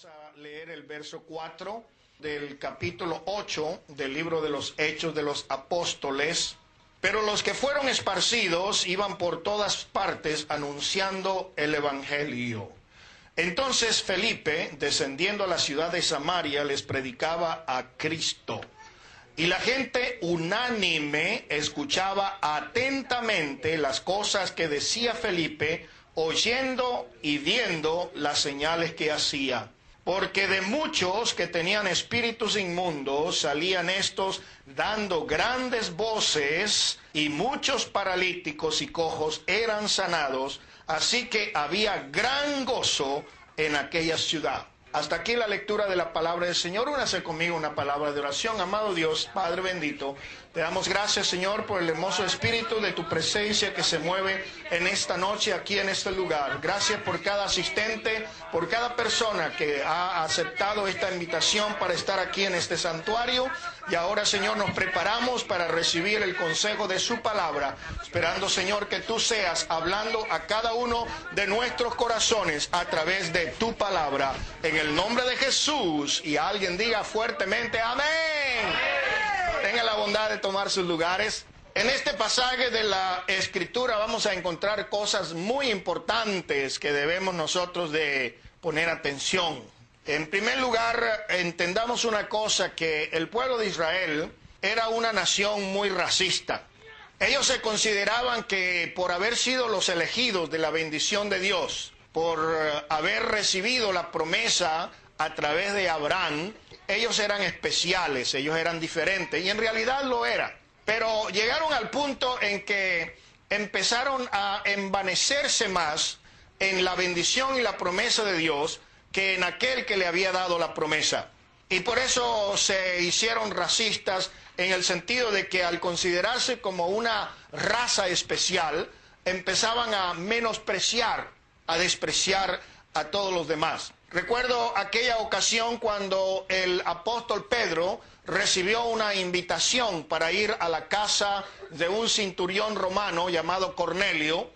Vamos a leer el verso 4 del capítulo 8 del libro de los Hechos de los Apóstoles. Pero los que fueron esparcidos iban por todas partes anunciando el evangelio. Entonces Felipe, descendiendo a la ciudad de Samaria, les predicaba a Cristo. Y la gente unánime escuchaba atentamente las cosas que decía Felipe, oyendo y viendo las señales que hacía. Porque de muchos que tenían espíritus inmundos salían estos dando grandes voces, y muchos paralíticos y cojos eran sanados, así que había gran gozo en aquella ciudad. Hasta aquí la lectura de la palabra del Señor. Únase conmigo una palabra de oración. Amado Dios, Padre bendito, te damos gracias, Señor, por el hermoso espíritu de tu presencia que se mueve en esta noche aquí en este lugar. Gracias por cada asistente, por cada persona que ha aceptado esta invitación para estar aquí en este santuario. Y ahora, Señor, nos preparamos para recibir el consejo de su palabra, esperando, Señor, que tú seas hablando a cada uno de nuestros corazones a través de tu palabra. En el nombre de Jesús, y alguien diga fuertemente amén. Tenga la bondad de tomar sus lugares. En este pasaje de la Escritura vamos a encontrar cosas muy importantes que debemos nosotros de poner atención. En primer lugar, entendamos una cosa, que el pueblo de Israel era una nación muy racista. Ellos se consideraban que por haber sido los elegidos de la bendición de Dios, por haber recibido la promesa a través de Abraham, ellos eran especiales, ellos eran diferentes, y en realidad lo eran. Pero llegaron al punto en que empezaron a envanecerse más en la bendición y la promesa de Dios que en aquel que le había dado la promesa. Y por eso se hicieron racistas, en el sentido de que al considerarse como una raza especial, empezaban a menospreciar, a despreciar a todos los demás. Recuerdo aquella ocasión cuando el apóstol Pedro recibió una invitación para ir a la casa de un centurión romano llamado Cornelio,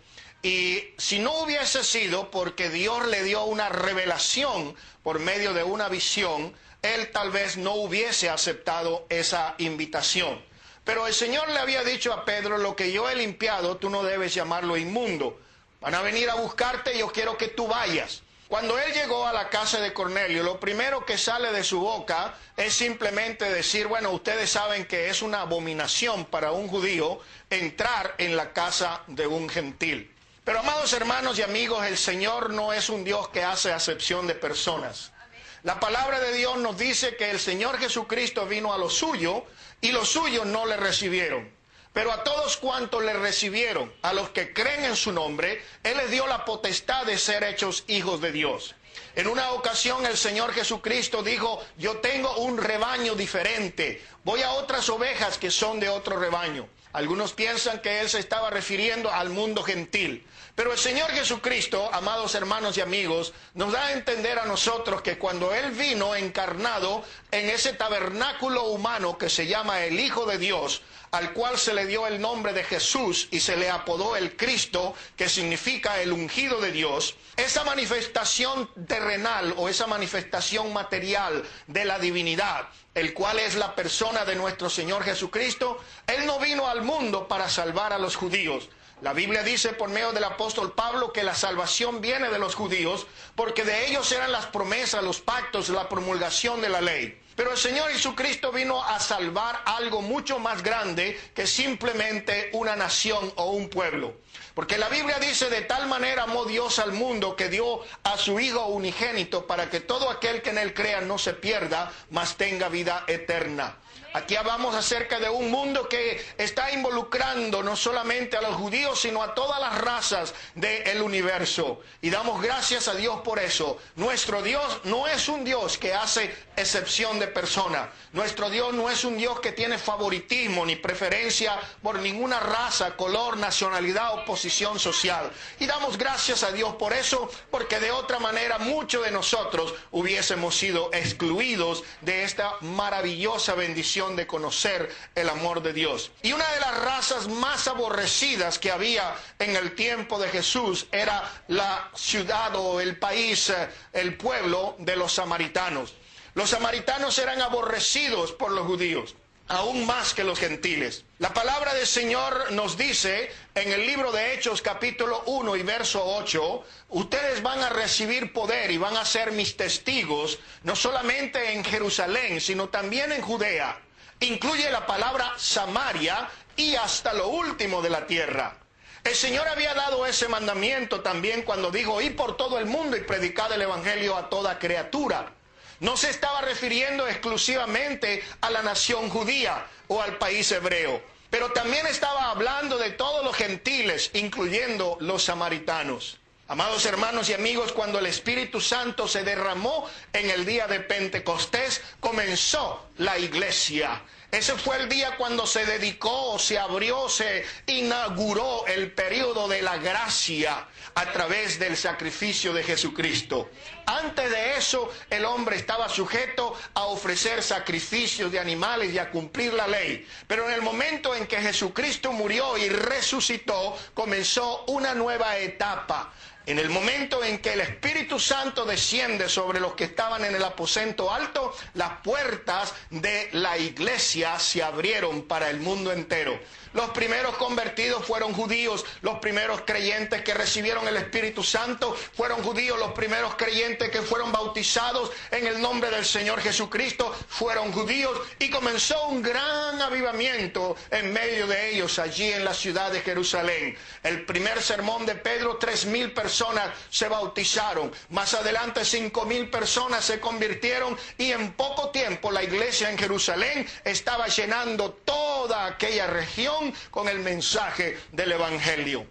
y si no hubiese sido porque Dios le dio una revelación por medio de una visión, él tal vez no hubiese aceptado esa invitación. Pero el Señor le había dicho a Pedro: lo que yo he limpiado, tú no debes llamarlo inmundo. Van a venir a buscarte y yo quiero que tú vayas. Cuando él llegó a la casa de Cornelio, lo primero que sale de su boca es simplemente decir: bueno, ustedes saben que es una abominación para un judío entrar en la casa de un gentil. Pero, amados hermanos y amigos, el Señor no es un Dios que hace acepción de personas. La palabra de Dios nos dice que el Señor Jesucristo vino a lo suyo y los suyos no le recibieron. Pero a todos cuantos le recibieron, a los que creen en su nombre, Él les dio la potestad de ser hechos hijos de Dios. En una ocasión el Señor Jesucristo dijo: yo tengo un rebaño diferente, voy a otras ovejas que son de otro rebaño. Algunos piensan que Él se estaba refiriendo al mundo gentil. Pero el Señor Jesucristo, amados hermanos y amigos, nos da a entender a nosotros que cuando Él vino encarnado en ese tabernáculo humano que se llama el Hijo de Dios, al cual se le dio el nombre de Jesús y se le apodó el Cristo, que significa el ungido de Dios, esa manifestación terrenal o esa manifestación material de la divinidad, el cual es la persona de nuestro Señor Jesucristo, Él no vino al mundo para salvar a los judíos. La Biblia dice por medio del apóstol Pablo que la salvación viene de los judíos, porque de ellos eran las promesas, los pactos, la promulgación de la ley. Pero el Señor Jesucristo vino a salvar algo mucho más grande que simplemente una nación o un pueblo. Porque la Biblia dice: de tal manera amó Dios al mundo que dio a su Hijo unigénito, para que todo aquel que en Él crea no se pierda, mas tenga vida eterna. Aquí hablamos acerca de un mundo que está involucrando no solamente a los judíos, sino a todas las razas del universo. Y damos gracias a Dios por eso. Nuestro Dios no es un Dios que hace excepción de persona. Nuestro Dios no es un Dios que tiene favoritismo ni preferencia por ninguna raza, color, nacionalidad o posición social. Y damos gracias a Dios por eso, porque de otra manera muchos de nosotros hubiésemos sido excluidos de esta maravillosa bendición bendición de conocer el amor de Dios. Y una de las razas más aborrecidas que había en el tiempo de Jesús era la ciudad o el país, el pueblo de los samaritanos. Los samaritanos eran aborrecidos por los judíos, aún más que los gentiles. La palabra del Señor nos dice en el libro de Hechos capítulo 1 y verso 8, ustedes van a recibir poder y van a ser mis testigos, no solamente en Jerusalén, sino también en Judea. Incluye la palabra Samaria y hasta lo último de la tierra. El Señor había dado ese mandamiento también cuando dijo, id por todo el mundo y predicad el evangelio a toda criatura. No se estaba refiriendo exclusivamente a la nación judía o al país hebreo, pero también estaba hablando de todos los gentiles, incluyendo los samaritanos. Amados hermanos y amigos, cuando el Espíritu Santo se derramó en el día de Pentecostés, comenzó la iglesia. Ese fue el día cuando se dedicó, se abrió, se inauguró el periodo de la gracia a través del sacrificio de Jesucristo. Antes de eso, el hombre estaba sujeto a ofrecer sacrificios de animales y a cumplir la ley. Pero en el momento en que Jesucristo murió y resucitó, comenzó una nueva etapa. En el momento en que el Espíritu Santo desciende sobre los que estaban en el aposento alto, las puertas de la iglesia se abrieron para el mundo entero. Los primeros convertidos fueron judíos, los primeros creyentes que recibieron el Espíritu Santo fueron judíos, los primeros creyentes que fueron bautizados en el nombre del Señor Jesucristo fueron judíos, y comenzó un gran avivamiento en medio de ellos allí en la ciudad de Jerusalén. El primer sermón de Pedro, 3,000 personas se bautizaron, más adelante 5,000 personas se convirtieron, y en poco tiempo la iglesia en Jerusalén estaba llenando toda aquella región con el mensaje del evangelio.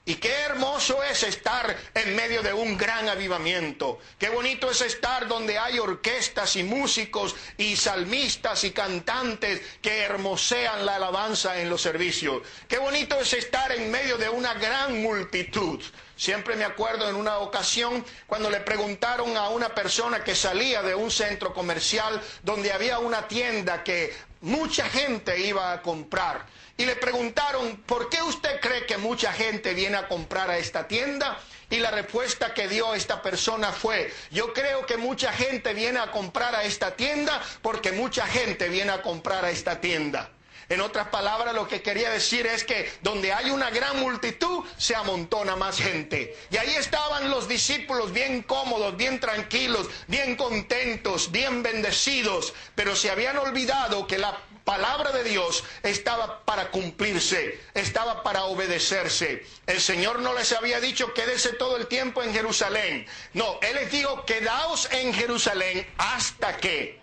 Y qué hermoso es estar en medio de un gran avivamiento. Qué bonito es estar donde hay orquestas y músicos y salmistas y cantantes que hermosean la alabanza en los servicios. Qué bonito es estar en medio de una gran multitud. Siempre me acuerdo en una ocasión cuando le preguntaron a una persona que salía de un centro comercial donde había una tienda que mucha gente iba a comprar. Y le preguntaron, ¿por qué usted cree que mucha gente viene a comprar a esta tienda? Y la respuesta que dio esta persona fue, yo creo que mucha gente viene a comprar a esta tienda porque mucha gente viene a comprar a esta tienda. En otras palabras, lo que quería decir es que donde hay una gran multitud, se amontona más gente. Y ahí estaban los discípulos bien cómodos, bien tranquilos, bien contentos, bien bendecidos, pero se habían olvidado que la palabra de Dios estaba para cumplirse, estaba para obedecerse. El Señor no les había dicho, quédese todo el tiempo en Jerusalén. No, Él les dijo, quedaos en Jerusalén hasta que.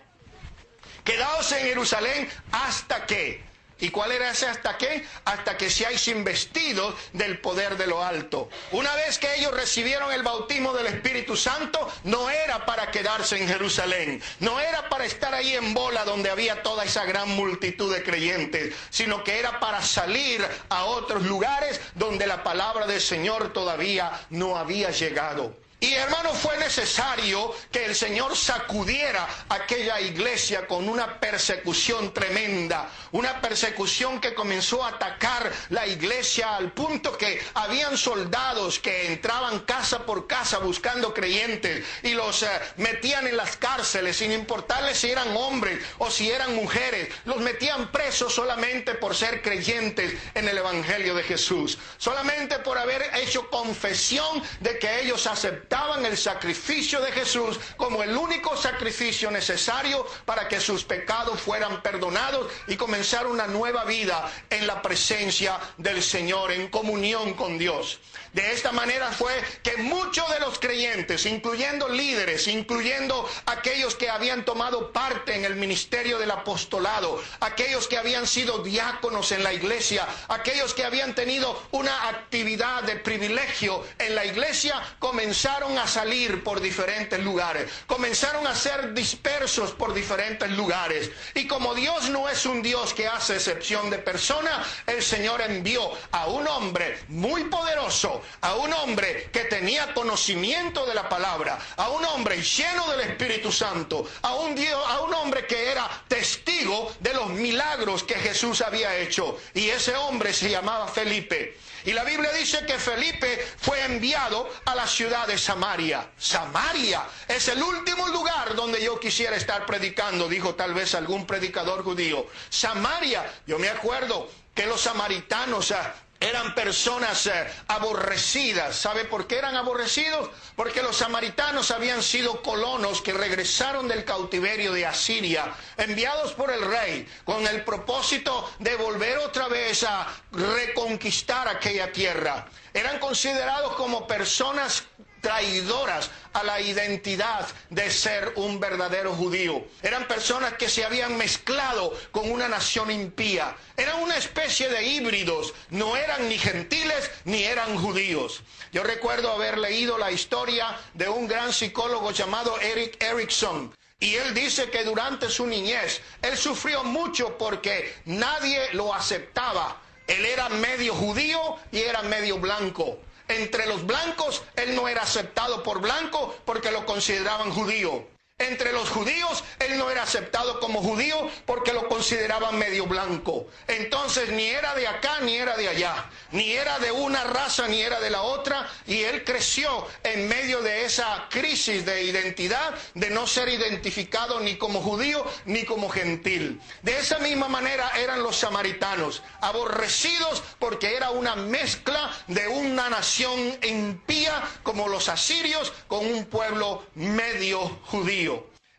Quedaos en Jerusalén hasta que. ¿Y cuál era ese hasta qué? Hasta que seáis investidos del poder de lo alto. Una vez que ellos recibieron el bautismo del Espíritu Santo, no era para quedarse en Jerusalén, no era para estar ahí en bola donde había toda esa gran multitud de creyentes, sino que era para salir a otros lugares donde la palabra del Señor todavía no había llegado. Y hermano, fue necesario que el Señor sacudiera aquella iglesia con una persecución tremenda, una persecución que comenzó a atacar la iglesia al punto que habían soldados que entraban casa por casa buscando creyentes y los metían en las cárceles sin importarles si eran hombres o si eran mujeres, los metían presos solamente por ser creyentes en el evangelio de Jesús, solamente por haber hecho confesión de que ellos aceptaban el sacrificio de Jesús como el único sacrificio necesario para que sus pecados fueran perdonados y comenzar una nueva vida en la presencia del Señor, en comunión con Dios. De esta manera fue que muchos de los creyentes, incluyendo líderes, incluyendo aquellos que habían tomado parte en el ministerio del apostolado, aquellos que habían sido diáconos en la iglesia, aquellos que habían tenido una actividad de privilegio en la iglesia, comenzaron comenzaron a salir por diferentes lugares, comenzaron a ser dispersos por diferentes lugares. Y como Dios no es un Dios que hace excepción de persona, el Señor envió a un hombre muy poderoso, a un hombre que tenía conocimiento de la palabra, a un hombre lleno del Espíritu Santo, a un hombre que era testigo de los milagros que Jesús había hecho. Y ese hombre se llamaba Felipe. Y la Biblia dice que Felipe fue enviado a la ciudad de Samaria. Samaria es el último lugar donde yo quisiera estar predicando, dijo tal vez algún predicador judío. Samaria, yo me acuerdo que los samaritanos eran personas aborrecidas. ¿Sabe por qué eran aborrecidos? Porque los samaritanos habían sido colonos que regresaron del cautiverio de Asiria, enviados por el rey, con el propósito de volver otra vez a reconquistar aquella tierra. Eran considerados como personas traidoras a la identidad de ser un verdadero judío. Eran personas que se habían mezclado con una nación impía. Eran una especie de híbridos. No eran ni gentiles ni eran judíos. Yo recuerdo haber leído la historia de un gran psicólogo llamado Erik Erikson. Y él dice que durante su niñez él sufrió mucho porque nadie lo aceptaba. Él era medio judío y era medio blanco. Entre los blancos, él no era aceptado por blanco porque lo consideraban judío. Entre los judíos, él no era aceptado como judío porque lo consideraban medio blanco. Entonces, ni era de acá ni era de allá. Ni era de una raza ni era de la otra. Y él creció en medio de esa crisis de identidad, de no ser identificado ni como judío ni como gentil. De esa misma manera eran los samaritanos, aborrecidos porque era una mezcla de una nación impía como los asirios con un pueblo medio judío.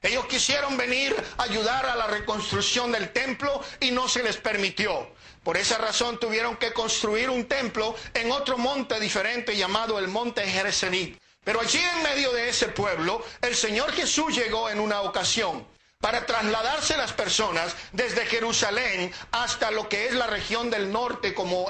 Ellos quisieron venir a ayudar a la reconstrucción del templo y no se les permitió. Por esa razón tuvieron que construir un templo en otro monte diferente llamado el monte Gerizim. Pero allí en medio de ese pueblo, el Señor Jesús llegó en una ocasión. Para trasladarse las personas desde Jerusalén hasta lo que es la región del norte, como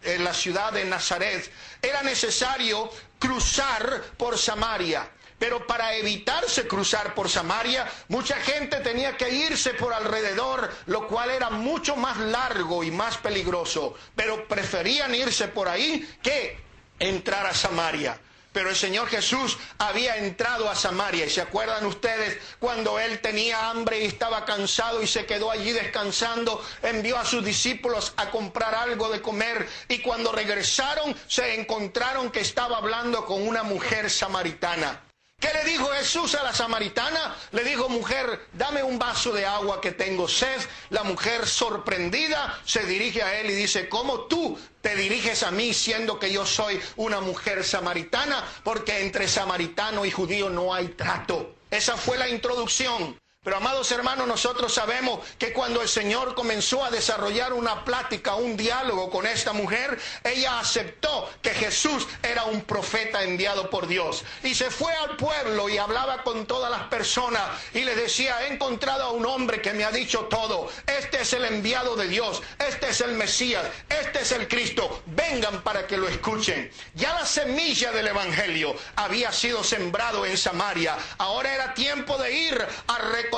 la ciudad de Nazaret, era necesario cruzar por Samaria. Pero para evitarse cruzar por Samaria, mucha gente tenía que irse por alrededor, lo cual era mucho más largo y más peligroso. Pero preferían irse por ahí que entrar a Samaria. Pero el Señor Jesús había entrado a Samaria. ¿Y se acuerdan ustedes cuando Él tenía hambre y estaba cansado y se quedó allí descansando? Envió a sus discípulos a comprar algo de comer. Y cuando regresaron se encontraron que estaba hablando con una mujer samaritana. ¿Qué le dijo Jesús a la samaritana? Le dijo: mujer, dame un vaso de agua que tengo sed. La mujer, sorprendida, se dirige a él y dice: ¿cómo tú te diriges a mí siendo que yo soy una mujer samaritana? Porque entre samaritano y judío no hay trato. Esa fue la introducción. Pero, amados hermanos, nosotros sabemos que cuando el Señor comenzó a desarrollar una plática, un diálogo con esta mujer, ella aceptó que Jesús era un profeta enviado por Dios. Y se fue al pueblo y hablaba con todas las personas y les decía: he encontrado a un hombre que me ha dicho todo. Este es el enviado de Dios, este es el Mesías, este es el Cristo. Vengan para que lo escuchen. Ya la semilla del Evangelio había sido sembrado en Samaria. Ahora era tiempo de ir a recolectar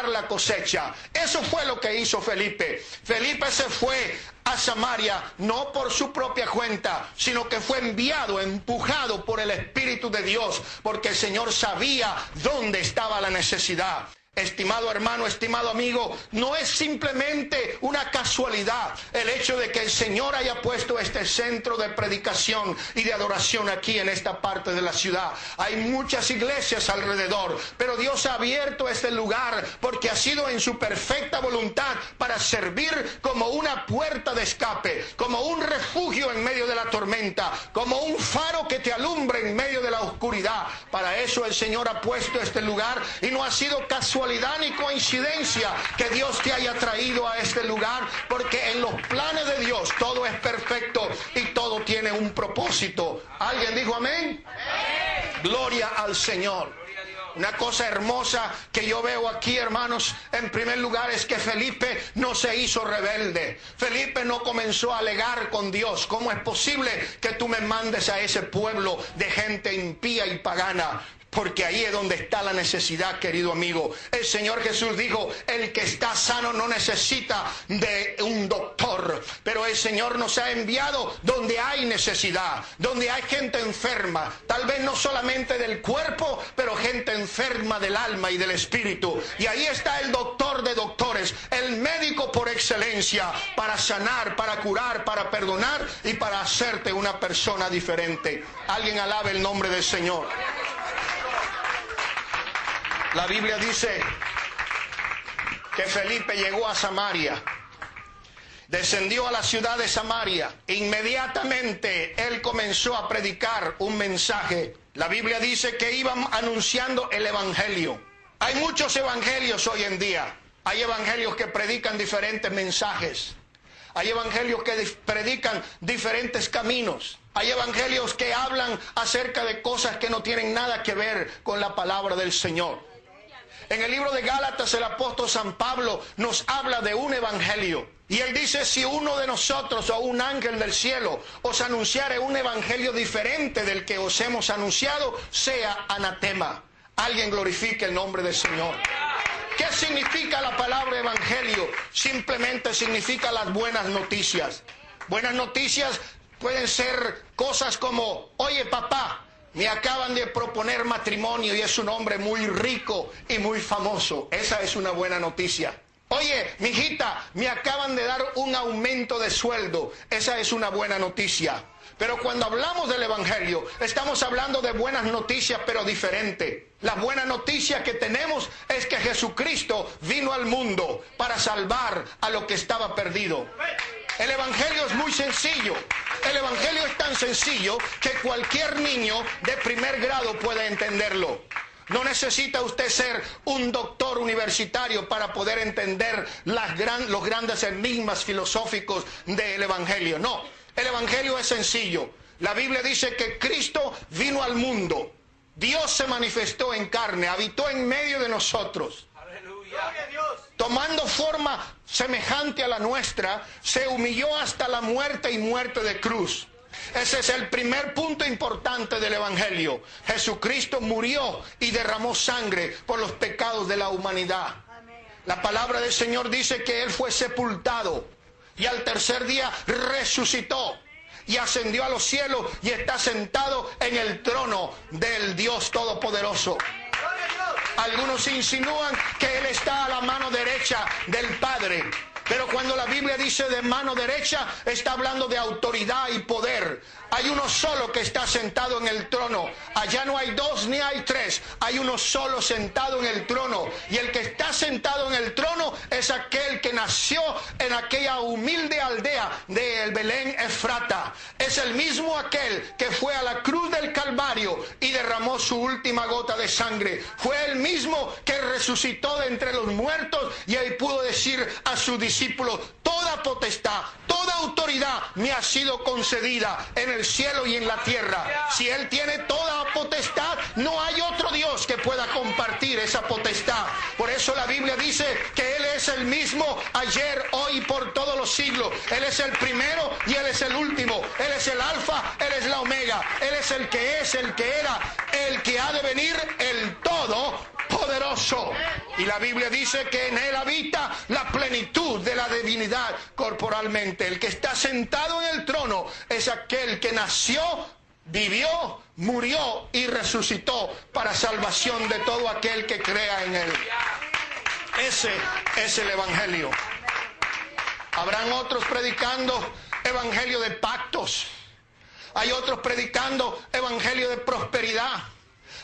la cosecha. Eso fue lo que hizo Felipe. Felipe se fue a Samaria no por su propia cuenta, sino que fue enviado, empujado por el Espíritu de Dios, porque el Señor sabía dónde estaba la necesidad. Estimado hermano, estimado amigo, no es simplemente una casualidad el hecho de que el Señor haya puesto este centro de predicación y de adoración aquí en esta parte de la ciudad. Hay muchas iglesias alrededor, pero Dios ha abierto este lugar porque ha sido en su perfecta voluntad para servir como una puerta de escape, como un refugio en medio de la tormenta, como un faro que te alumbre en medio de la oscuridad. Para eso el Señor ha puesto este lugar y no ha sido casualidad ni coincidencia que Dios te haya traído a este lugar, porque en los planes de Dios todo es perfecto y todo tiene un propósito. ¿Alguien dijo amén? Amén. Gloria al Señor. Una cosa hermosa que yo veo aquí, hermanos, en primer lugar es que Felipe no se hizo rebelde. Felipe no comenzó a alegar con Dios. ¿Cómo es posible que tú me mandes a ese pueblo de gente impía y pagana? Porque ahí es donde está la necesidad, querido amigo. El Señor Jesús dijo, el que está sano no necesita de un doctor. Pero el Señor nos ha enviado donde hay necesidad, donde hay gente enferma. Tal vez no solamente del cuerpo, pero gente enferma del alma y del espíritu. Y ahí está el doctor de doctores, el médico por excelencia, para sanar, para curar, para perdonar y para hacerte una persona diferente. Alguien alabe el nombre del Señor. La Biblia dice que Felipe llegó a Samaria, descendió a la ciudad de Samaria. Inmediatamente él comenzó a predicar un mensaje. La Biblia dice que iban anunciando el evangelio. Hay muchos evangelios hoy en día. Hay evangelios que predican diferentes mensajes. Hay evangelios que predican diferentes caminos. Hay evangelios que hablan acerca de cosas que no tienen nada que ver con la palabra del Señor. En el libro de Gálatas, el apóstol San Pablo nos habla de un evangelio. Y él dice, si uno de nosotros o un ángel del cielo os anunciare un evangelio diferente del que os hemos anunciado, sea anatema. Alguien glorifique el nombre del Señor. ¿Qué significa la palabra evangelio? Simplemente significa las buenas noticias. Buenas noticias pueden ser cosas como, oye papá, me acaban de proponer matrimonio y es un hombre muy rico y muy famoso. Esa es una buena noticia. Oye, mijita, me acaban de dar un aumento de sueldo. Esa es una buena noticia. Pero cuando hablamos del evangelio, estamos hablando de buenas noticias, pero diferente. La buena noticia que tenemos es que Jesucristo vino al mundo para salvar a lo que estaba perdido. El evangelio es muy sencillo. El evangelio es tan sencillo que cualquier niño de primer grado puede entenderlo. No necesita usted ser un doctor universitario para poder entender los grandes enigmas filosóficos del evangelio. No, el evangelio es sencillo. La Biblia dice que Cristo vino al mundo. Dios se manifestó en carne, habitó en medio de nosotros. Tomando forma semejante a la nuestra, se humilló hasta la muerte y muerte de cruz. Ese es el primer punto importante del evangelio. Jesucristo murió y derramó sangre por los pecados de la humanidad. La palabra del Señor dice que Él fue sepultado y al tercer día resucitó y ascendió a los cielos y está sentado en el trono del Dios Todopoderoso. Algunos insinúan que Él está a la mano derecha del Padre. Pero cuando la Biblia dice de mano derecha, está hablando de autoridad y poder. Hay uno solo que está sentado en el trono. Allá no hay dos ni hay tres. Hay uno solo sentado en el trono. Y el que está sentado en el trono es aquel que nació en aquella humilde aldea de Belén Efrata. Es el mismo aquel que fue a la cruz del Calvario y derramó su última gota de sangre. Fue el mismo que resucitó de entre los muertos y ahí pudo decir a sus discípulos, toda potestad, toda autoridad me ha sido concedida en el cielo y en la tierra. Si Él tiene toda potestad, no hay otro Dios que pueda compartir esa potestad. Por eso la Biblia dice que Él es el mismo ayer, hoy y por todos los siglos. Él es el primero y Él es el último. Él es el alfa, Él es la omega. Él es el que es, el que era, el que ha de venir, el todopoderoso. Y la Biblia dice que en Él habita la plenitud de la divinidad corporalmente. El que está sentado en el trono es aquel que nació, vivió, murió y resucitó para salvación de todo aquel que crea en Él. Ese es el evangelio. Habrán otros predicando evangelio de pactos. Hay otros predicando evangelio de prosperidad.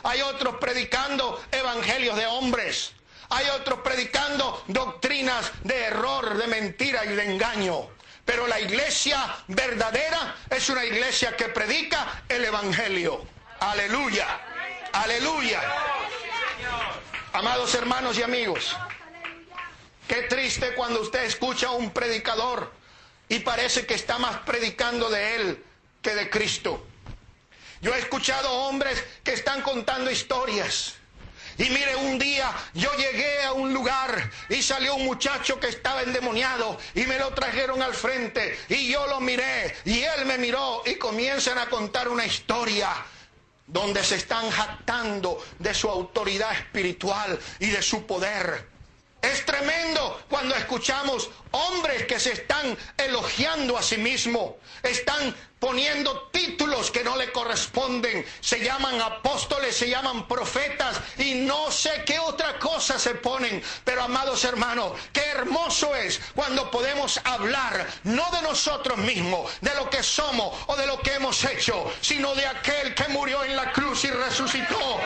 Hay otros predicando evangelios de hombres. Hay otros predicando doctrinas de error, de mentira y de engaño. Pero la iglesia verdadera es una iglesia que predica el evangelio. Aleluya, aleluya. Amados hermanos y amigos, qué triste cuando usted escucha a un predicador y parece que está más predicando de él que de Cristo. Yo he escuchado hombres que están contando historias. Y mire, un día yo llegué a un lugar y salió un muchacho que estaba endemoniado y me lo trajeron al frente y yo lo miré y él me miró y comienzan a contar una historia donde se están jactando de su autoridad espiritual y de su poder. Es tremendo cuando escuchamos hombres que se están elogiando a sí mismos, están poniendo títulos que no le corresponden, se llaman apóstoles, se llaman profetas y no sé qué otra cosa se ponen. Pero amados hermanos, qué hermoso es cuando podemos hablar no de nosotros mismos, de lo que somos o de lo que hemos hecho, sino de aquel que murió en la cruz y resucitó.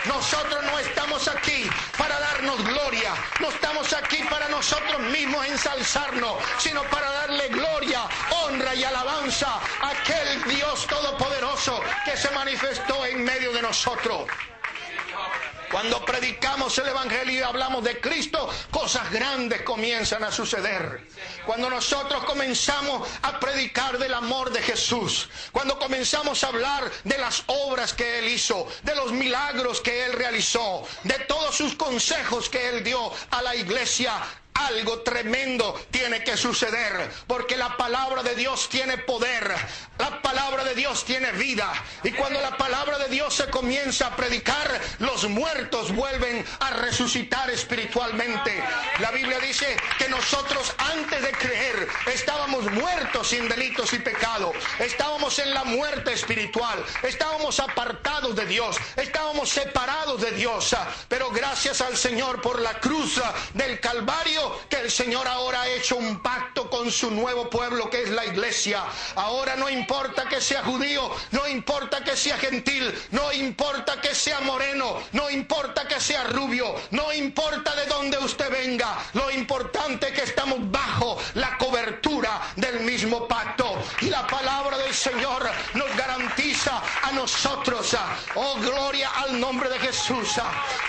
Nosotros no estamos aquí para darnos gloria, no estamos aquí para nosotros mismos ensalzarnos, sino para darle gloria, honra y alabanza a aquel Dios todopoderoso que se manifestó en medio de nosotros. Cuando predicamos el Evangelio y hablamos de Cristo, cosas grandes comienzan a suceder. Cuando nosotros comenzamos a predicar del amor de Jesús, cuando comenzamos a hablar de las obras que Él hizo, de los milagros que Él realizó, de todos sus consejos que Él dio a la iglesia, algo tremendo tiene que suceder, porque la palabra de Dios tiene poder, la palabra de Dios tiene vida, y cuando la palabra de Dios se comienza a predicar, los muertos vuelven a resucitar espiritualmente. La Biblia dice que nosotros antes de creer estábamos muertos sin delitos y pecados, estábamos en la muerte espiritual, estábamos apartados de Dios, estábamos separados de Dios, pero gracias al Señor por la cruz del Calvario, que el Señor ahora ha hecho un pacto con su nuevo pueblo, que es la iglesia. Ahora no importa que sea judío, no importa que sea gentil, no importa que sea moreno, no importa que sea rubio, no importa de dónde usted venga, lo importante es que estamos bajo la cobertura del mismo pacto, y la palabra del Señor nos garantiza a nosotros, oh gloria al nombre de Jesús,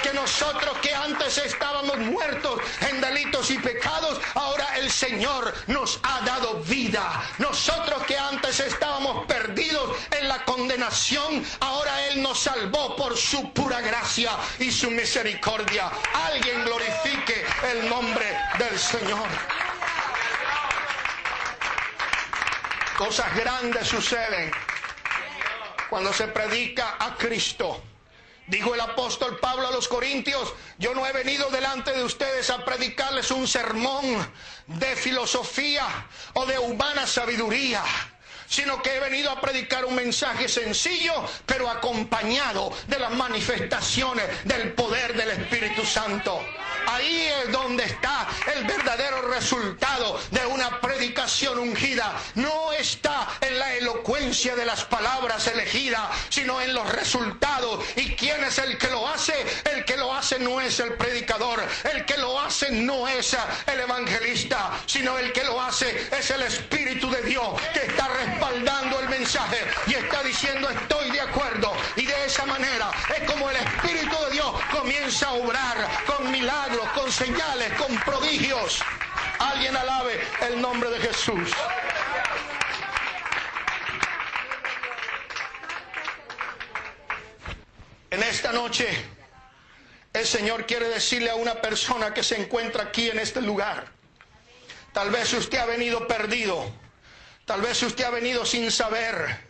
que nosotros que antes estábamos muertos en delitos y pecados, ahora el Señor nos ha dado vida. Nosotros que antes estábamos perdidos en la condenación, ahora Él nos salvó por su pura gracia y su misericordia. Alguien glorifique el nombre del Señor. Cosas grandes suceden cuando se predica a Cristo. Dijo el apóstol Pablo a los Corintios: yo no he venido delante de ustedes a predicarles un sermón de filosofía o de humana sabiduría, sino que he venido a predicar un mensaje sencillo, pero acompañado de las manifestaciones del poder del Espíritu Santo. Ahí es donde está el verdadero resultado de una predicación ungida. No está en la elocuencia de las palabras elegidas, sino en los resultados. ¿Y quién es el que lo hace? El que lo hace no es el predicador, el que lo hace no es el evangelista, sino el que lo hace es el Espíritu de Dios, que está respaldando el mensaje y está diciendo: estoy de acuerdo. Y de esa manera es como el Espíritu de Dios comienza a obrar con milagros, con señales, con prodigios. Alguien alabe el nombre de Jesús. En esta noche el Señor quiere decirle a una persona que se encuentra aquí en este lugar: tal vez usted ha venido perdido, tal vez usted ha venido sin saber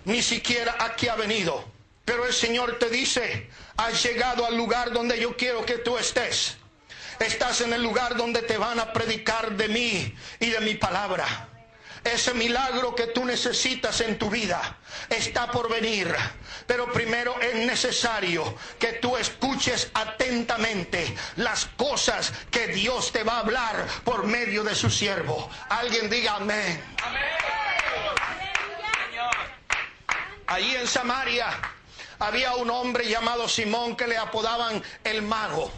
ni siquiera a qué ha venido, pero el Señor te dice: has llegado al lugar donde yo quiero que tú estés. Estás en el lugar donde te van a predicar de mí y de mi palabra. Ese milagro que tú necesitas en tu vida está por venir, pero primero es necesario que tú escuches atentamente las cosas que Dios te va a hablar por medio de su siervo. Alguien diga amén. Allí en Samaria había un hombre llamado Simón, que le apodaban el mago.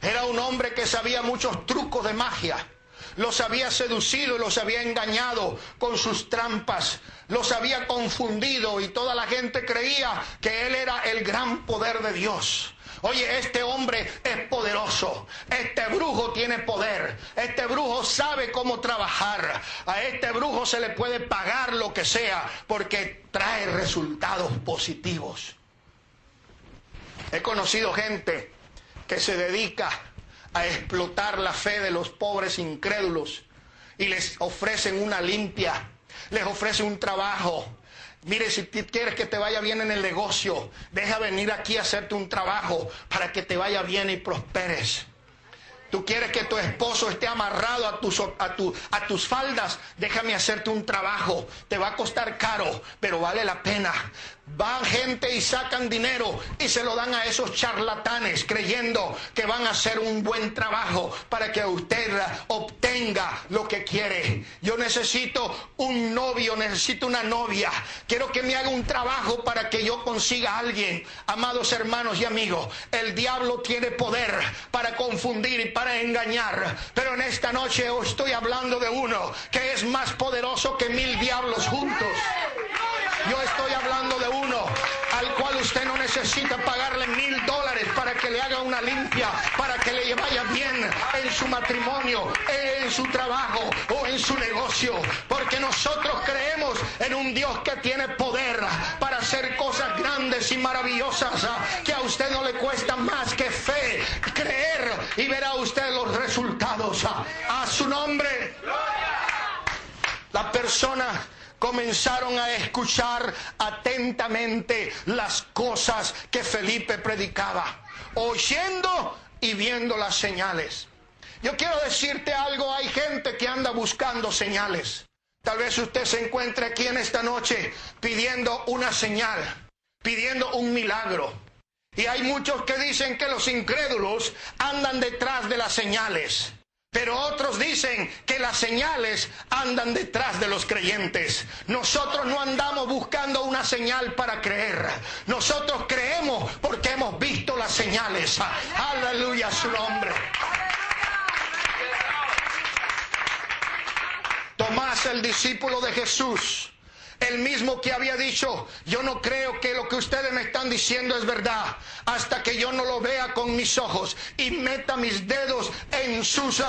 Era un hombre que sabía muchos trucos de magia. Los había seducido y los había engañado con sus trampas. Los había confundido y toda la gente creía que él era el gran poder de Dios. Oye, este hombre es poderoso, este brujo tiene poder, este brujo sabe cómo trabajar, a este brujo se le puede pagar lo que sea porque trae resultados positivos. He conocido gente que se dedica a explotar la fe de los pobres incrédulos y les ofrecen una limpia, les ofrecen un trabajo. Mire, si quieres que te vaya bien en el negocio, deja venir aquí a hacerte un trabajo para que te vaya bien y prosperes. Tú quieres que tu esposo esté amarrado a tus faldas, déjame hacerte un trabajo. Te va a costar caro, pero vale la pena. Van gente y sacan dinero y se lo dan a esos charlatanes creyendo que van a hacer un buen trabajo para que usted obtenga lo que quiere. Yo necesito un novio, necesito una novia. Quiero que me haga un trabajo para que yo consiga a alguien. Amados hermanos y amigos, el diablo tiene poder para confundir y para engañar. Pero en esta noche os estoy hablando de uno que es más poderoso que 1000 diablos juntos. Yo estoy hablando de uno al cual usted no necesita pagarle $1000 para que le haga una limpia, para que le vaya bien en su matrimonio, en su trabajo o en su negocio. Porque nosotros creemos en un Dios que tiene poder para hacer cosas grandes y maravillosas que a usted no le cuesta más que fe, creer, y verá usted los resultados. A su nombre. La persona comenzaron a escuchar atentamente las cosas que Felipe predicaba, oyendo y viendo las señales. Yo quiero decirte algo, hay gente que anda buscando señales. Tal vez usted se encuentre aquí en esta noche pidiendo una señal, pidiendo un milagro. Y hay muchos que dicen que los incrédulos andan detrás de las señales. Pero otros dicen que las señales andan detrás de los creyentes. Nosotros no andamos buscando una señal para creer. Nosotros creemos porque hemos visto las señales. Aleluya a su nombre. Tomás, el discípulo de Jesús, el mismo que había dicho, yo no creo que lo que ustedes me están diciendo es verdad, hasta que yo no lo vea con mis ojos y meta mis dedos en sus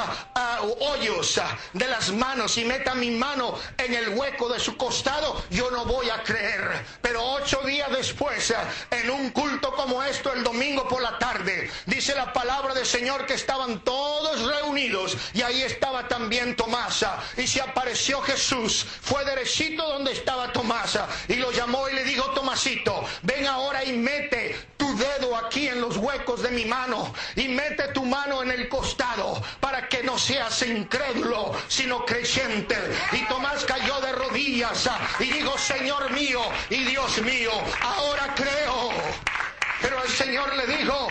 hoyos de las manos y meta mi mano en el hueco de su costado, yo no voy a creer. Pero 8 días después, en un culto como esto, el domingo por la tarde, dice la palabra del Señor que estaban todos reunidos y ahí estaba también Tomás, y se apareció Jesús, fue derechito donde estaba Tomás y lo llamó y le dijo, Tomasito, ven ahora y mete tu dedo aquí en los huecos de mi mano y mete tu mano en el costado para que no seas incrédulo sino creyente. Y Tomás cayó de rodillas y dijo, Señor mío y Dios mío, ahora creo. Pero el Señor le dijo,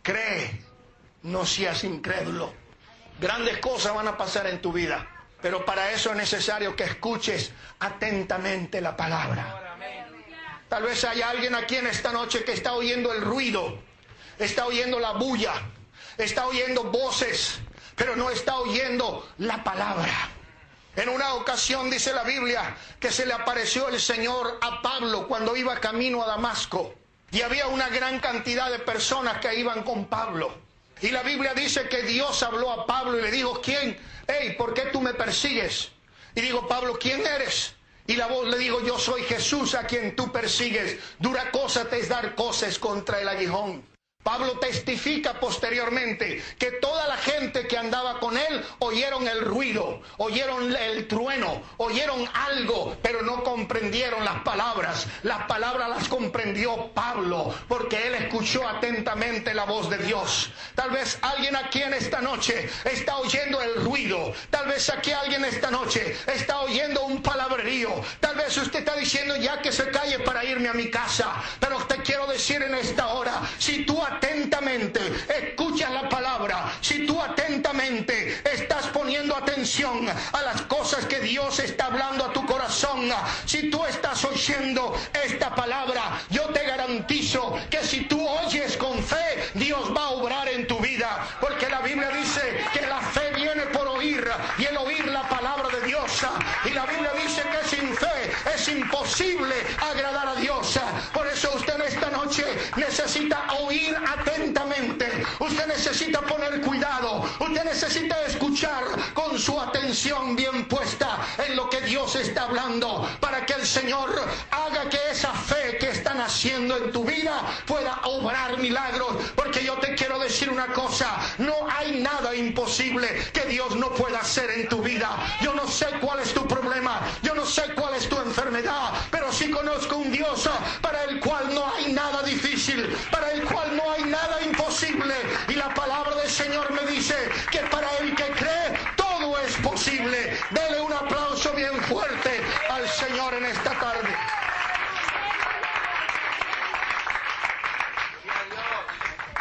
cree, no seas incrédulo. Grandes cosas van a pasar en tu vida, pero para eso es necesario que escuches atentamente la palabra. Tal vez hay alguien aquí en esta noche que está oyendo el ruido, está oyendo la bulla, está oyendo voces, pero no está oyendo la palabra. En una ocasión dice la Biblia que se le apareció el Señor a Pablo cuando iba camino a Damasco. Y había una gran cantidad de personas que iban con Pablo. Y la Biblia dice que Dios habló a Pablo y le dijo, ¿quién? Hey, ¿por qué tú me persigues? Y digo, Pablo, ¿quién eres? Y la voz le dijo, yo soy Jesús a quien tú persigues. Dura cosa te es dar cosas contra el aguijón. Pablo testifica posteriormente que toda la gente que andaba con él oyeron el ruido, oyeron el trueno, oyeron algo, pero no comprendieron las palabras. Las palabras las comprendió Pablo, porque él escuchó atentamente la voz de Dios. Tal vez alguien aquí en esta noche está oyendo el ruido. Tal vez aquí alguien esta noche está oyendo un palabrerío. Tal vez usted está diciendo, ya que se calle para irme a mi casa. Pero te quiero decir en esta hora, si tú atentamente escuchas la palabra, si tú atentamente estás poniendo atención a las cosas que Dios está hablando a tu corazón, si tú estás oyendo esta palabra, yo te garantizo que si tú oyes con fe, Dios va a obrar en tu vida, porque la Biblia dice que la fe viene por oír y el oír la palabra de Dios, y la Biblia dice que sin fe es imposible agradar a Dios. Por eso usted en esta noche necesita oír atentamente, usted necesita poner cuidado, usted necesita escuchar con su atención bien puesta en lo que Dios está hablando, para que el Señor haga que esa fe que está naciendo haciendo en tu vida pueda obrar milagros. Porque yo te quiero decir una cosa, no hay nada imposible que Dios no pueda hacer en tu vida. Yo no sé cuál es tu problema, yo no sé cuál es tu enfermedad, pero sí conozco un Dios para el cual no hay nada difícil, para el cual no hay nada imposible. Y la palabra del Señor me dice que para el que cree todo es posible. Dele un aplauso bien fuerte al Señor en esta tarde.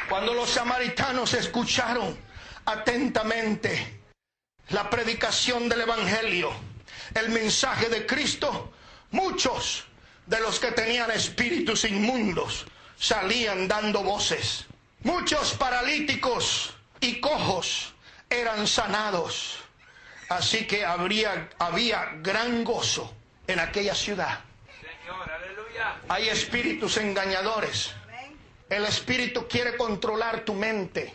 Cuando los samaritanos escucharon atentamente la predicación del Evangelio, el mensaje de Cristo, muchos de los que tenían espíritus inmundos salían dando voces. Muchos paralíticos y cojos eran sanados. Así que había gran gozo en aquella ciudad. Señor, aleluya. Hay espíritus engañadores. El espíritu quiere controlar tu mente.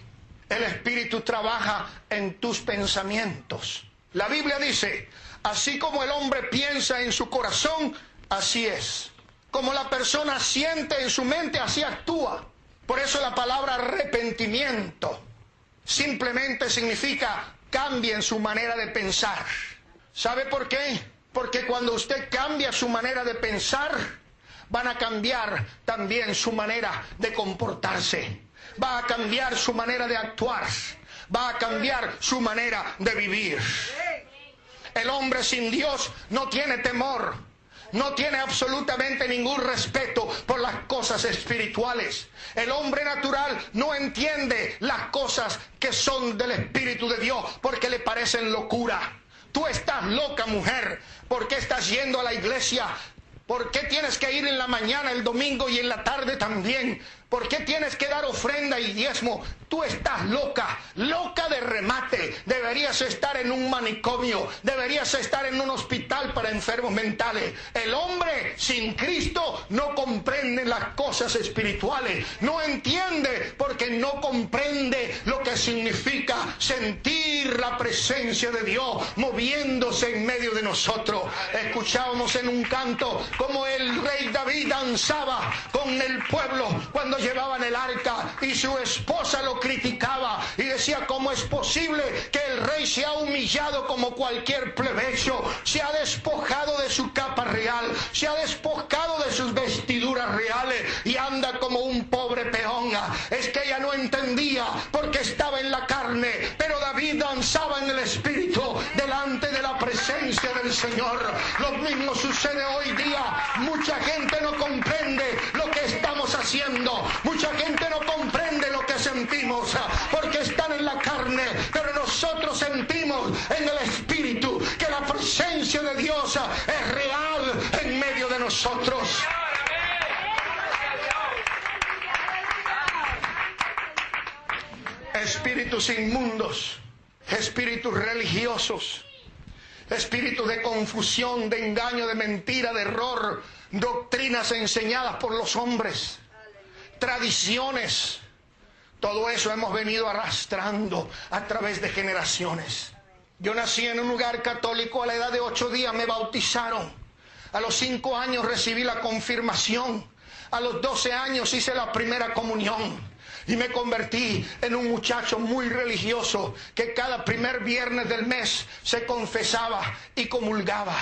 El espíritu trabaja en tus pensamientos. La Biblia dice, así como el hombre piensa en su corazón, así es. Como la persona siente en su mente, así actúa. Por eso la palabra arrepentimiento simplemente significa cambie en su manera de pensar. ¿Sabe por qué? Porque cuando usted cambia su manera de pensar, van a cambiar también su manera de comportarse. Va a cambiar su manera de actuar. Va a cambiar su manera de vivir. El hombre sin Dios no tiene temor. No tiene absolutamente ningún respeto por las cosas espirituales. El hombre natural no entiende las cosas que son del Espíritu de Dios porque le parecen locura. Tú estás loca, mujer. ¿Por qué estás yendo a la iglesia? ¿Por qué tienes que ir en la mañana, el domingo y en la tarde también? ¿Por qué tienes que dar ofrenda y diezmo? Tú estás loca, loca de remate. Deberías estar en un manicomio, deberías estar en un hospital para enfermos mentales. El hombre sin Cristo no comprende las cosas espirituales. No entiende porque no comprende lo que significa sentir la presencia de Dios moviéndose en medio de nosotros. Escuchábamos en un canto como el rey David danzaba con el pueblo cuando llevaban el arca y su esposa lo criticaba y decía, ¿cómo es posible que el rey se ha humillado como cualquier plebeyo? Se ha despojado de su capa real, se ha despojado de sus vestiduras reales y anda como un pobre peón. Es que ella no entendía porque estaba en la carne, pero David danzaba en el espíritu delante de la presencia del Señor. Lo mismo sucede hoy día. Mucha gente no comprende lo que estamos haciendo. Mucha gente no comprende lo que sentimos porque están en la carne, pero nosotros sentimos en el espíritu que la presencia de Dios es real en medio de nosotros. Espíritus inmundos, espíritus religiosos, espíritus de confusión, de engaño, de mentira, de error, doctrinas enseñadas por los hombres, tradiciones. Todo eso hemos venido arrastrando a través de generaciones. Yo nací en un lugar católico. A la edad de 8 días me bautizaron. A los 5 años recibí la confirmación. A los 12 años hice la primera comunión. Y me convertí en un muchacho muy religioso que cada primer viernes del mes se confesaba y comulgaba.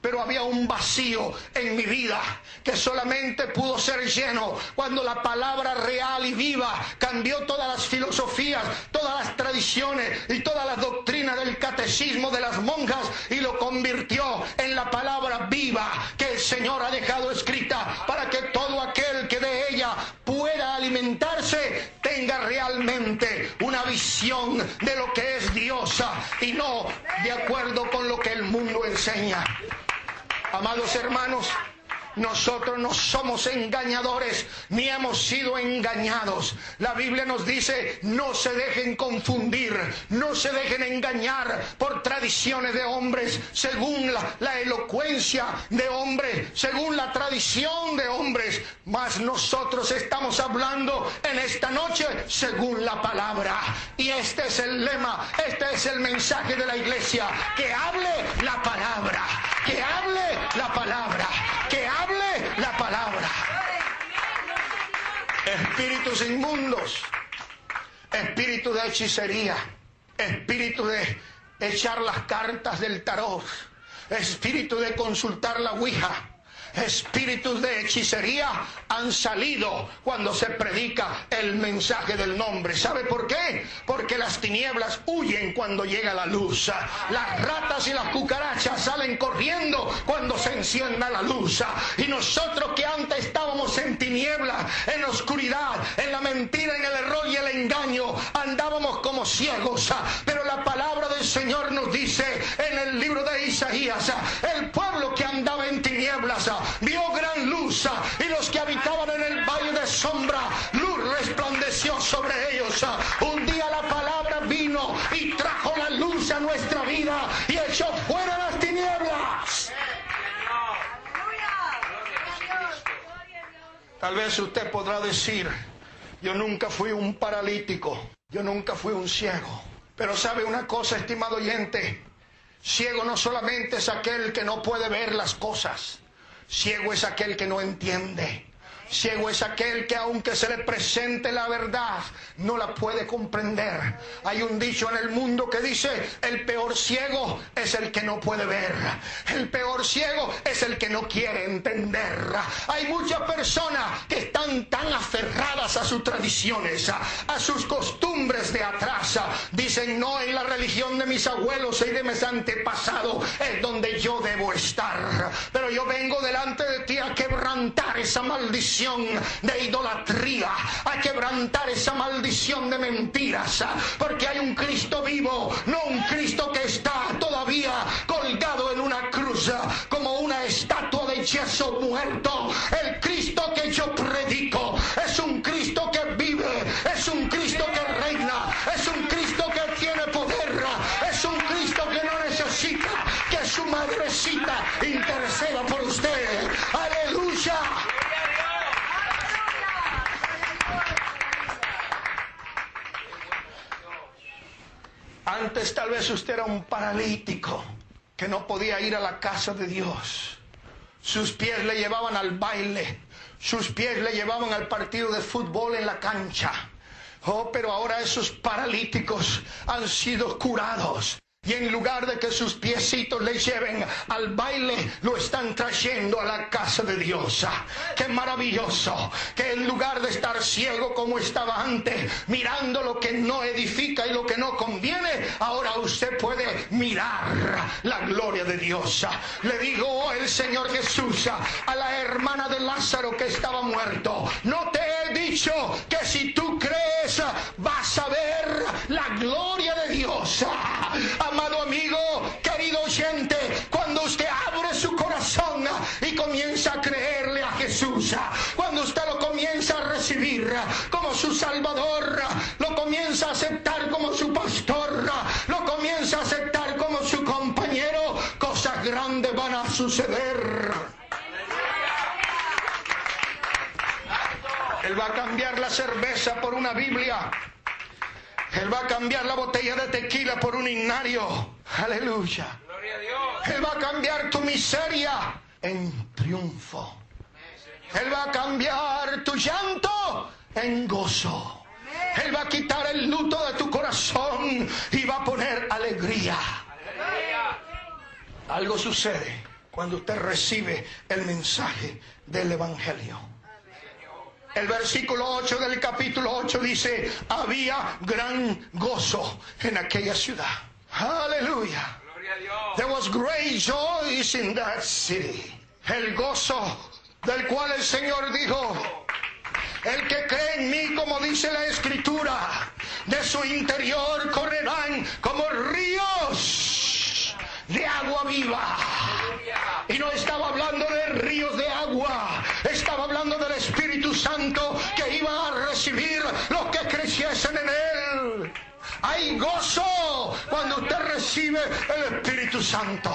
Pero había un vacío en mi vida que solamente pudo ser lleno cuando la palabra real y viva cambió todas las filosofías, todas las tradiciones y todas las doctrinas del catecismo de las monjas y lo convirtió en la palabra viva que el Señor ha dejado escrita para que todo aquel que de ella pueda alimentarse tenga realmente una visión de lo que es Dios y no de acuerdo con lo que el mundo enseña. Amados hermanos, nosotros no somos engañadores ni hemos sido engañados. La Biblia nos dice, no se dejen confundir, no se dejen engañar por tradiciones de hombres, según la elocuencia de hombres, según la tradición de hombres. Mas nosotros estamos hablando en esta noche según la palabra. Y este es el lema, este es el mensaje de la iglesia. Que hable la palabra, que hable la palabra, que hable la palabra. espíritus inmundos, espíritu de hechicería, espíritu de echar las cartas del tarot, espíritu de consultar la ouija, espíritus de hechicería han salido cuando se predica el mensaje del nombre. ¿Sabe por qué? Porque las tinieblas huyen cuando llega la luz. Las ratas y las cucarachas salen corriendo cuando se encienda la luz. Y nosotros que antes estábamos en tinieblas, en la oscuridad, en la mentira, en el error y el engaño, andábamos como ciegos. Pero la palabra del Señor nos dice en el libro de Isaías, el pueblo que andaba en tinieblas vio gran luz, y los que habitaban en el valle de sombra, luz resplandeció sobre ellos. Un día la palabra vino y trajo la luz a nuestra vida y echó fuera las tinieblas. Tal vez usted podrá decir: yo nunca fui un paralítico, yo nunca fui un ciego. Pero sabe una cosa, estimado oyente, ciego no solamente es aquel que no puede ver las cosas. Ciego es aquel que no entiende. Ciego es aquel que aunque se le presente la verdad, no la puede comprender. Hay un dicho en el mundo que dice: el peor ciego es el que no puede ver. El peor ciego es el que no quiere entender. Hay muchas personas que están tan aferradas a sus tradiciones, a sus costumbres de atrás. Dicen: no, en la religión de mis abuelos y de mis antepasados es donde yo debo estar. Pero yo vengo delante de ti a quebrantar esa maldición de idolatría, a quebrantar esa maldición de mentiras, porque hay un Cristo vivo, no un Cristo que está todavía colgado en una cruz como una estatua de yeso muerto. El Cristo que yo predico es un Cristo que vive, es un Cristo que reina, es un Cristo que tiene poder, es un Cristo que no necesita que su madrecita interceda por usted. ¡Aleluya! Antes tal vez usted era un paralítico que no podía ir a la casa de Dios. Sus pies le llevaban al baile, sus pies le llevaban al partido de fútbol en la cancha. Oh, pero ahora esos paralíticos han sido curados. Y en lugar de que sus piecitos le lleven al baile, lo están trayendo a la casa de Dios. ¡Qué maravilloso! Que en lugar de estar ciego como estaba antes, mirando lo que no edifica y lo que no conviene, ahora usted puede mirar la gloria de Dios. Le digo el Señor Jesús a la hermana de Lázaro que estaba muerto: no te he dicho que si tú crees vas a ver la gloria de Dios. Amado amigo, querido oyente, cuando usted abre su corazón y comienza a creerle a Jesús, cuando usted lo comienza a recibir como su Salvador, lo comienza a aceptar como su pastor, lo comienza a aceptar como su compañero, cosas grandes van a suceder. Él va a cambiar la cerveza por una Biblia. Él va a cambiar la botella de tequila por un himnario. Aleluya. Gloria a Dios. Él va a cambiar tu miseria en triunfo. Él va a cambiar tu llanto en gozo. Él va a quitar el luto de tu corazón y va a poner alegría. Algo sucede cuando usted recibe el mensaje del Evangelio. El versículo 8 del capítulo 8 dice: había gran gozo en aquella ciudad. Aleluya. There was great joy in that city. El gozo del cual el Señor dijo: el que cree en mí, como dice la Escritura, de su interior correrán como ríos de agua viva. Y no estaba hablando de ríos de agua, estaba hablando del Espíritu Santo que iba a recibir los que creyesen en Él. Hay gozo cuando usted recibe el Espíritu Santo.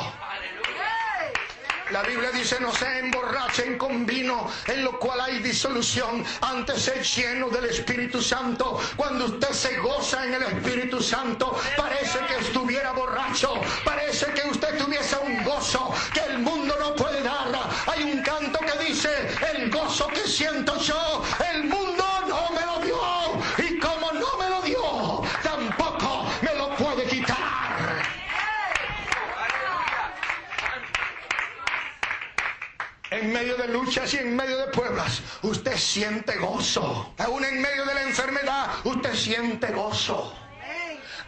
La Biblia dice: no se emborrachen con vino, en lo cual hay disolución, antes ser lleno del Espíritu Santo. Cuando usted se goza en el Espíritu Santo, parece que estuviera borracho, parece que usted tuviese un gozo que el mundo no puede dar. Hay un canto que dice: el gozo que siento yo, el mundo no siente gozo. Aún en medio de la enfermedad, usted siente gozo.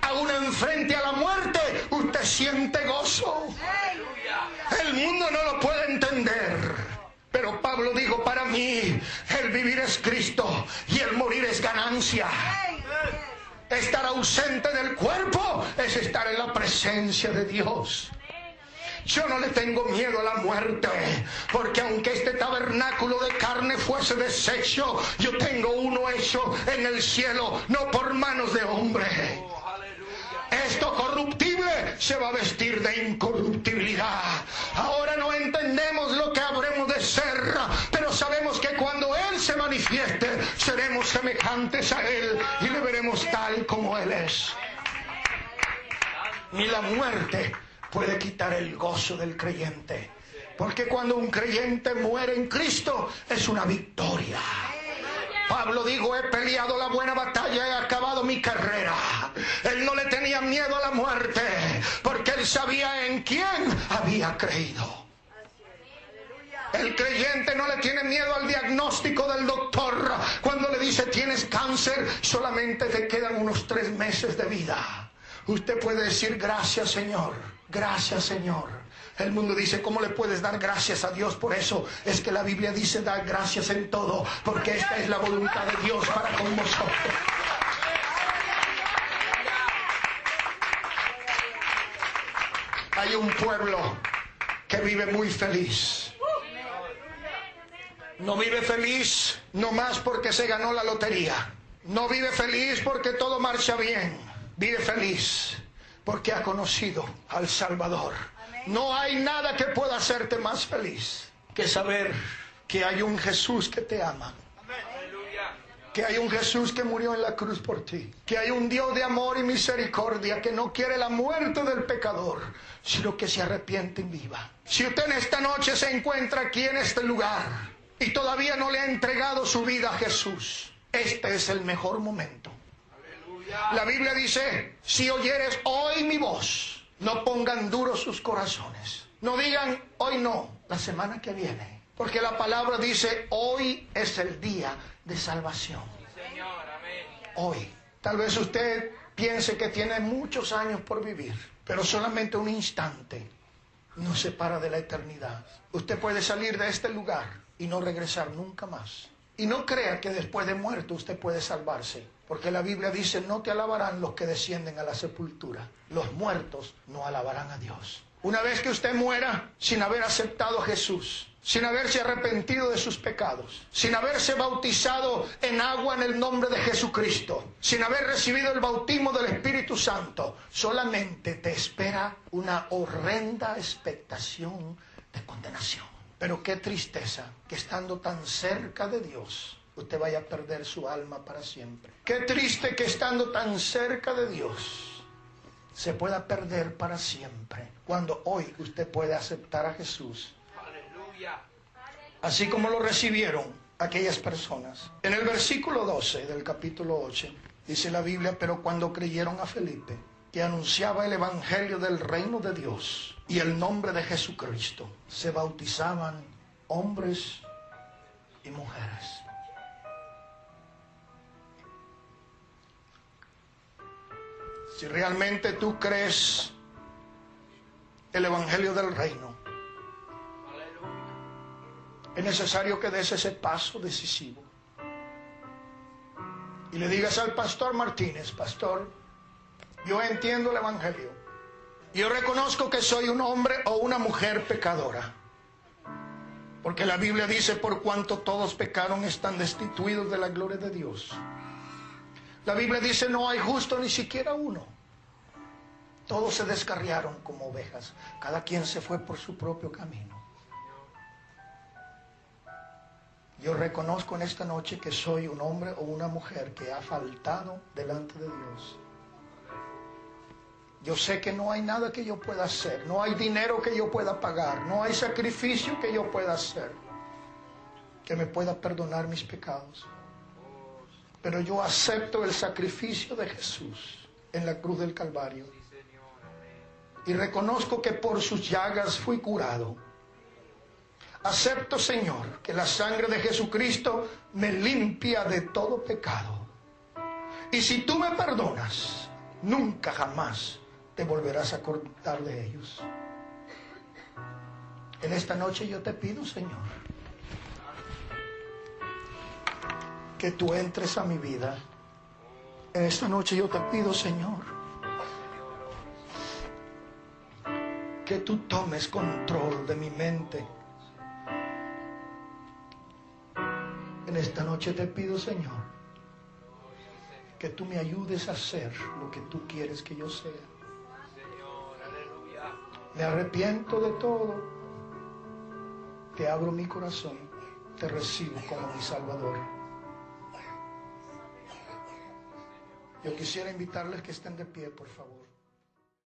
Aún enfrente a la muerte, usted siente gozo. El mundo no lo puede entender. Pero Pablo dijo, para mí el vivir es Cristo y el morir es ganancia. Estar ausente del cuerpo es estar en la presencia de Dios. Yo no le tengo miedo a la muerte, porque aunque este tabernáculo de carne fuese deshecho, yo tengo uno hecho en el cielo, no por manos de hombre. Esto corruptible se va a vestir de incorruptibilidad. Ahora no entendemos lo que habremos de ser, pero sabemos que cuando Él se manifieste, seremos semejantes a Él y le veremos tal como Él es. Ni la muerte puede quitar el gozo del creyente, porque cuando un creyente muere en Cristo, es una victoria. Pablo dijo, he peleado la buena batalla, he acabado mi carrera. Él no le tenía miedo a la muerte, porque él sabía en quién había creído. El creyente no le tiene miedo al diagnóstico del doctor. Cuando le dice, tienes cáncer, solamente te quedan unos 3 meses de vida. Usted puede decir, gracias Señor, gracias Señor. El mundo dice, ¿cómo le puedes dar gracias a Dios por eso? Es que la Biblia dice, dar gracias en todo, porque esta es la voluntad de Dios para con nosotros. Hay un pueblo que vive muy feliz. No vive feliz nomás porque se ganó la lotería. No vive feliz porque todo marcha bien. Vive feliz porque ha conocido al Salvador. No hay nada que pueda hacerte más feliz que saber que hay un Jesús que te ama. Que hay un Jesús que murió en la cruz por ti. Que hay un Dios de amor y misericordia que no quiere la muerte del pecador, sino que se arrepiente y viva. Si usted en esta noche se encuentra aquí en este lugar y todavía no le ha entregado su vida a Jesús, este es el mejor momento. La Biblia dice, si oyeres hoy mi voz, no pongan duros sus corazones. No digan, hoy no, la semana que viene. Porque la palabra dice, hoy es el día de salvación. Hoy. Tal vez usted piense que tiene muchos años por vivir, pero solamente un instante nos separa de la eternidad. Usted puede salir de este lugar y no regresar nunca más. Y no crea que después de muerto usted puede salvarse, porque la Biblia dice, no te alabarán los que descienden a la sepultura. Los muertos no alabarán a Dios. Una vez que usted muera sin haber aceptado a Jesús, sin haberse arrepentido de sus pecados, sin haberse bautizado en agua en el nombre de Jesucristo, sin haber recibido el bautismo del Espíritu Santo, solamente te espera una horrenda expectación de condenación. Pero qué tristeza que estando tan cerca de Dios, usted vaya a perder su alma para siempre. Qué triste que estando tan cerca de Dios, se pueda perder para siempre, cuando hoy usted puede aceptar a Jesús. Aleluya. Así como lo recibieron aquellas personas. En el versículo 12 del capítulo 8, dice la Biblia, pero cuando creyeron a Felipe, que anunciaba el evangelio del reino de Dios y el nombre de Jesucristo, se bautizaban hombres y mujeres. Si realmente tú crees el evangelio del reino, es necesario que des ese paso decisivo y le digas al pastor Martínez, pastor, yo entiendo el evangelio, yo reconozco que soy un hombre o una mujer pecadora, porque la Biblia dice, por cuanto todos pecaron están destituidos de la gloria de Dios. La Biblia dice, no hay justo ni siquiera uno. Todos se descarriaron como ovejas, cada quien se fue por su propio camino. Yo reconozco en esta noche que soy un hombre o una mujer que ha faltado delante de Dios. Yo sé que no hay nada que yo pueda hacer, no hay dinero que yo pueda pagar, no hay sacrificio que yo pueda hacer que me pueda perdonar mis pecados. Pero yo acepto el sacrificio de Jesús en la cruz del Calvario. Y reconozco que por sus llagas fui curado. Acepto, Señor, que la sangre de Jesucristo me limpia de todo pecado. Y si tú me perdonas, nunca jamás te volverás a acordar de ellos. En esta noche yo te pido, Señor, que tú entres a mi vida. En esta noche yo te pido, Señor, que tú tomes control de mi mente. En esta noche te pido, Señor, que tú me ayudes a hacer lo que tú quieres que yo sea. Me arrepiento de todo. Te abro mi corazón. Te recibo como mi Salvador. Yo quisiera invitarles que estén de pie, por favor.